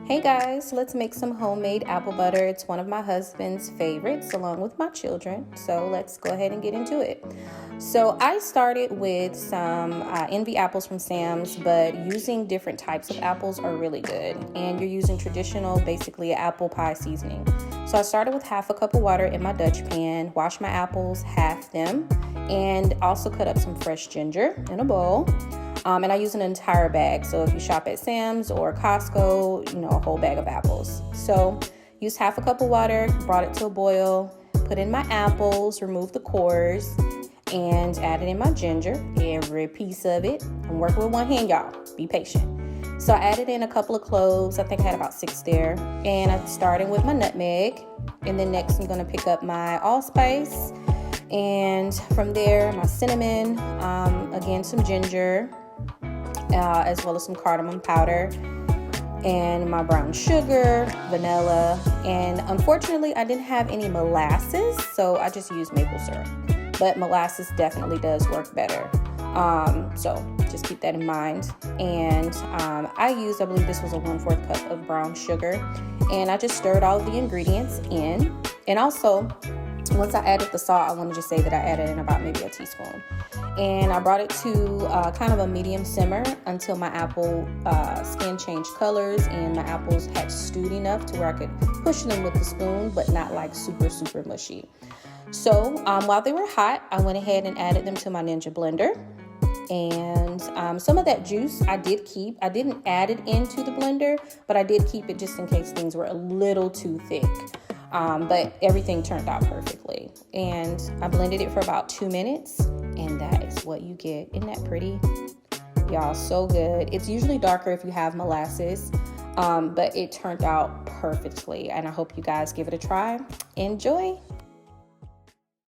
Hey guys, let's make some homemade apple butter. It's one of my husband's favorites along with my children. So let's go ahead and get into it. So I started with some Envy apples from Sam's, but using different types of apples are really good. And you're using traditional, basically apple pie seasoning. So I started with half a cup of water in my Dutch pan, washed my apples, halved them, and also cut up some fresh ginger in a bowl. And I use an entire bag. So if you shop at Sam's or Costco, a whole bag of apples. So use half a cup of water, brought it to a boil, put in my apples, remove the cores, and added in my ginger, every piece of it. I'm working with one hand, y'all. Be patient. So I added in a couple of cloves. I think I had about 6 there. And I'm starting with my nutmeg. And then next I'm gonna pick up my allspice. And from there, my cinnamon, again, some ginger, as well as some cardamom powder, and my brown sugar, vanilla, and unfortunately I didn't have any molasses, so I just used maple syrup, but molasses definitely does work better. So just keep that in mind. And I believe this was a 1/4 cup of brown sugar, and I just stirred all of the ingredients in. And also, once I added the salt, I want to just say that I added in about maybe a teaspoon. And I brought it to kind of a medium simmer until my apple skin changed colors and my apples had stewed enough to where I could push them with the spoon, but not like super, super mushy. So while they were hot, I went ahead and added them to my Ninja blender. And some of that juice I did keep. I didn't add it into the blender, but I did keep it just in case things were a little too thick. But everything turned out perfectly. And I blended it for about 2 minutes, and that is what you get. Isn't that pretty? Y'all, so good. It's usually darker if you have molasses, but it turned out perfectly, and I hope you guys give it a try. Enjoy.